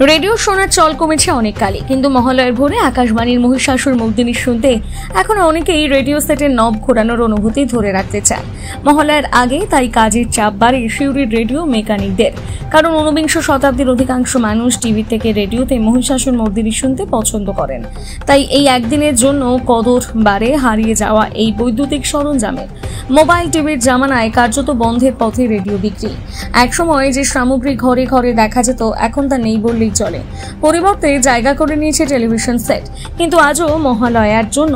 Radio শোনার চল কমেছে অনেককালই, কিন্তু মহালয়ার ভোরে আকাশবাণীর মহিষাসুর মর্দিনী শুনতে এখনো অনেকেই রেডিও সেটের নব ঘোরানোর অনুভূতি ধরে রাখতে চান মহালয়ার আগে। তাই কাজের চাপ বাড়ে সিউড়ির রেডিও মেকানিকদের, কারণ ঊনবিংশ শতাব্দীর অধিকাংশ মানুষ টিভি থেকে রেডিওতে মহিষাসুর মর্দিনী শুনতে পছন্দ করেন। তাই এই একদিনের জন্য কদর বাড়ে হারিয়ে যাওয়া এই বৈদ্যুতিক সরঞ্জামের। মোবাইল টিভির জামানায় কার্যত বন্ধের পথে রেডিও বিক্রি। একসময় যে সামগ্রী ঘরে ঘরে দেখা যেত, এখন তা নেই বললেই চলে। পরিবর্তে জায়গা করে নিয়েছে টেলিভিশন সেট। কিন্তু আজও মহালয়ার জন্য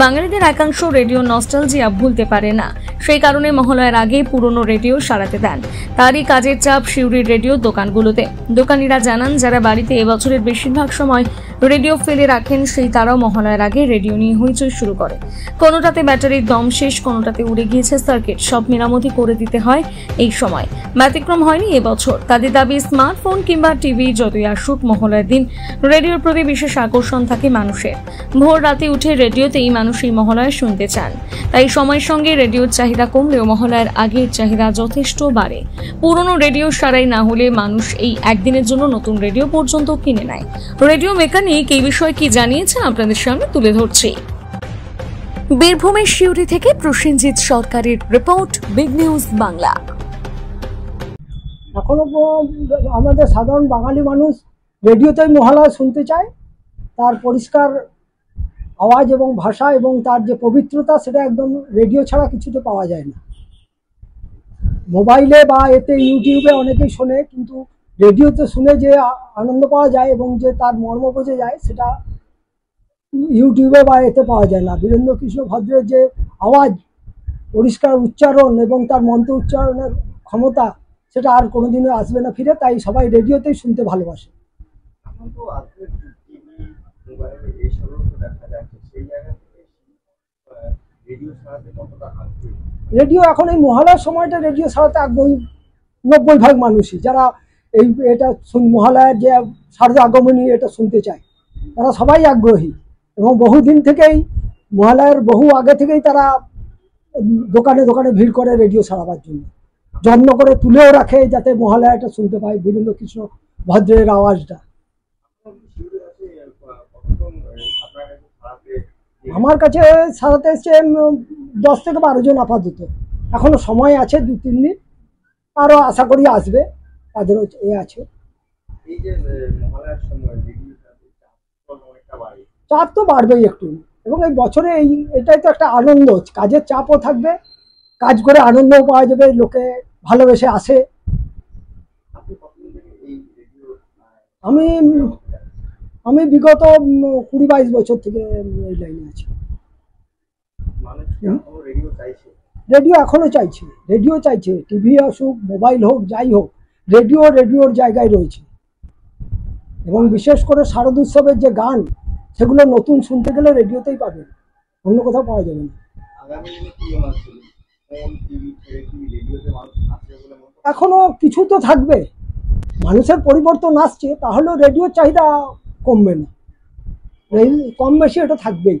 বাঙালিদের একাংশ রেডিও নস্টালজিয়া ভুলতে পারে না। সেই কারণে মহালয়ার আগে পুরনো রেডিও সারাতে দেন। তারই কাজের চাপ সিউড়ির রেডিও দোকানগুলোতে। দোকানিরা জানান, যারা বাড়িতে এবছরের বেশিরভাগ সময় রেডিও ফেলে রাখেন, সেই তারাও মহালয়ার আগে রেডিও নিয়ে হইচই শুরু করে। কোনোটাতে ব্যাটারির দম শেষ, কোনোটাতে উড়ে গিয়েছে সার্কিট। সব মেরামতি করে দিতে হয় এই সময়। ব্যতিক্রম হয়নি এবছর। তাদের দাবি, স্মার্টফোন কিংবা টিভি যতই আসুক, মহালয়ার দিন রেডিওর প্রতি বিশেষ আকর্ষণ থাকে মানুষের। ভোর রাতে উঠে রেডিওতেই মানুষ এই মহালয়া শুনতে চান। তাই সময়ের সঙ্গে রেডিওর চাহিদা কমলেও মহালয়ার আগের চাহিদা যথেষ্ট বাড়ে। পুরনো রেডিও সারাই না হলে মানুষ এই একদিনের জন্য নতুন রেডিও পর্যন্ত কিনে নেয়। রেডিও মেকানিক এই বিষয়ে কি জানিয়েছেন আপনাদের সামনে তুলে ধরছি। বীরভূমের সিউড়ি থেকে প্রসেনজিৎ সরকারের রিপোর্ট, বিগ নিউজ বাংলা। এখনো আমাদের সাধারণ বাঙালি মানুষ রেডিওতেই মহালয়া শুনতে চায়। তার পরিষ্কার আওয়াজ এবং ভাষা এবং তার যে পবিত্রতা, সেটা একদম রেডিও ছাড়া কিছুতে পাওয়া যায় না। মোবাইলে বা এতে ইউটিউবে অনেকেই শোনে, কিন্তু রেডিওতে শুনে যে আনন্দ পাওয়া যায় এবং যে তার মর্ম বোঝা যায়, সেটা ইউটিউবে বা এতে পাওয়া যায় না। বীরেন্দ্রকৃষ্ণ ভদ্রের যে আওয়াজ, পরিষ্কার উচ্চারণ এবং তার মন্ত্র উচ্চারণের ক্ষমতা, সেটা আর কোনোদিনও আসবে না ফিরে। তাই সবাই রেডিওতেই শুনতে ভালোবাসে। রেডিও এখন এই মহালয়ার সময়টা রেডিও সারাতে আগ্রহী 90% মানুষই, যারা এটা মহালয়ার যে শারদ আগমনী এটা শুনতে চায়, তারা সবাই আগ্রহী। এবং বহুদিন থেকেই, মহালয়ার বহু আগে থেকেই তারা দোকানে দোকানে ভিড় করে রেডিও সারাবার জন্য। যত্ন করে তুলেও রাখে যাতে মহালয়াটা শুনতে পায় বীরেন্দ্রকৃষ্ণ ভদ্রের আওয়াজটা। আমার কাছে সারাতে এসছে 10 থেকে 12 জন আপাতত। এখনো সময় আছে 2-3 দিন, আরো আশা করি আসবে, তাদেরও আছে। চাপ তো বাড়বেই একটু, এবং এই বছরে এটাই তো একটা আনন্দ। কাজের চাপও থাকবে, কাজ করে আনন্দও পাওয়া যাবে, লোকে ভালোবেসে আসে। আমি বিগত 20-22 বছর থেকে এই লাইনে আছি। রেডিও এখনো চাইছে, রেডিও চাইছে। টিভি আসুক, মোবাইল হোক, যাই হোক, রেডিওর জায়গায় রয়েছে। এবং বিশেষ করে শারদ উৎসবের যে গান, সেগুলো নতুন শুনতে গেলে রেডিওতেই পাবেন, অন্য কোথাও পাওয়া যাবে না। এখনো কিছু তো থাকবে, মানুষের পরিবর্তন আসছে, তাহলেও রেডিওর চাহিদা কমবে না। কম বেশি এটা থাকবেই।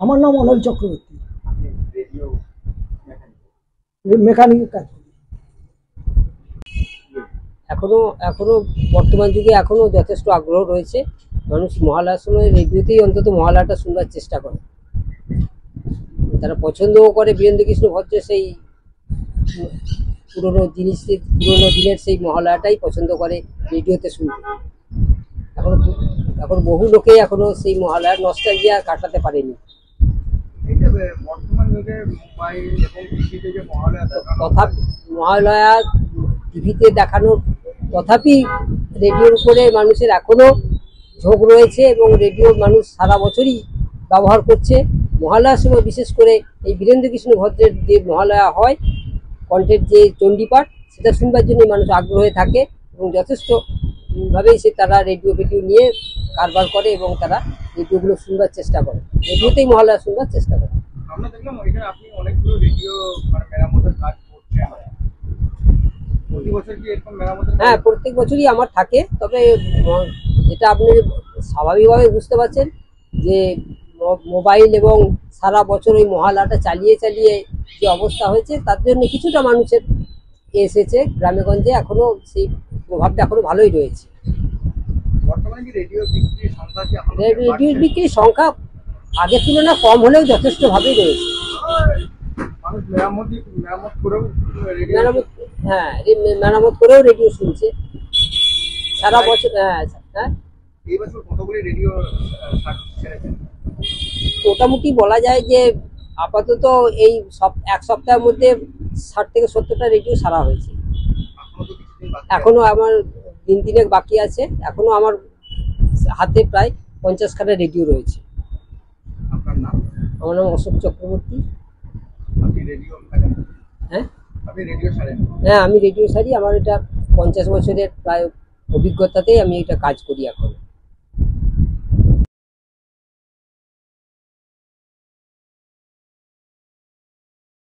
আমার নাম অনল চক্রবর্তী, মেকানিক কাজ করি। এখনো বর্তমান যুগে এখনো যথেষ্ট আগ্রহ রয়েছে। মানুষ মহালয়ার সময় রেডিওতেই অন্তত মহালয়াটা শুনবার চেষ্টা করে। তারা পছন্দও করে বীরেন্দ্রকৃষ্ণ ভদ্রের সেই পুরোনো দিনের সেই মহালয়াটাই পছন্দ করে রেডিওতে শুনতে। এখন বহু লোকেই এখনো সেই মহালয়ার নস্টালজিয়া কাটাতে পারেনি। মহালয়া টিভিতে দেখানোর তথাপি রেডিওর উপরে মানুষের এখনো ঝোঁক রয়েছে, এবং রেডিও মানুষ সারা বছরই ব্যবহার করছে। মহালয়ার সময় বিশেষ করে এই বীরেন্দ্রকৃষ্ণ ভদ্রের যে মহালয়া হয়, কণ্ঠের যে চণ্ডীপাঠ, সেটা শুনবার জন্য মানুষ আগ্রহে থাকে, এবং যথেষ্টভাবেই তারা রেডিও নিয়ে কারবার করে, এবং তারা রেডিওগুলো শুনবার চেষ্টা করে, রেডিওতেই মহালয়া শুনবার চেষ্টা করে। আমরা দেখলাম ওইখানে আপনি অনেকগুলো রেডিও মেরামতের কাজ করছেন। প্রতি বছর কি এরকম মেরামতের? হ্যাঁ, প্রত্যেক বছরই আমার থাকে। তবে যেটা আপনি স্বাভাবিকভাবে বুঝতে পারছেন যে মোবাইল এবং সারা বছর ওই মহালয়াটা চালিয়ে যে অবস্থা হয়েছে, তার জন্য কিছুটা মানুষের এসেছে গ্রামেগঞ্জে, এখনো সেই প্রভাবটা এখনো ভালোই রয়েছে। বর্তমানে কি রেডিও বিক্রির সংখ্যা কি এখন রেডিও বিক্রির সংখ্যা আগের তুলনায় কম হলেও যথেষ্টভাবেই রয়েছে। মানুষ মেরামত করেও রেডিও মেরামত, হ্যাঁ মেরামত করেও রেডিও শুনছে সারা বছর। হ্যাঁ হ্যাঁ, এই বছর কতগুলি রেডিও ছেড়েছেন? মোটামুটি বলা যায় যে আপাতত এই এক সপ্তাহের মধ্যে 60 থেকে 70টা রেডিও সারা হয়েছে। এখনো তো কিছুদিন বাকি আছে। এখনো আমার দিন তিনেক বাকি আছে, এখনো আমার হাতে প্রায় 50 খানা রেডিও রয়েছে। আপনার নাম? আমার নাম অশোক চক্রবর্তী। আপনি রেডিও ছাড়েন? হ্যাঁ আপনি রেডিও ছাড়েন? হ্যাঁ, আমি রেডিও সারি। আমার এটা 50 বছরের প্রায় অভিজ্ঞতাতেই আমি এটা কাজ করি এখন।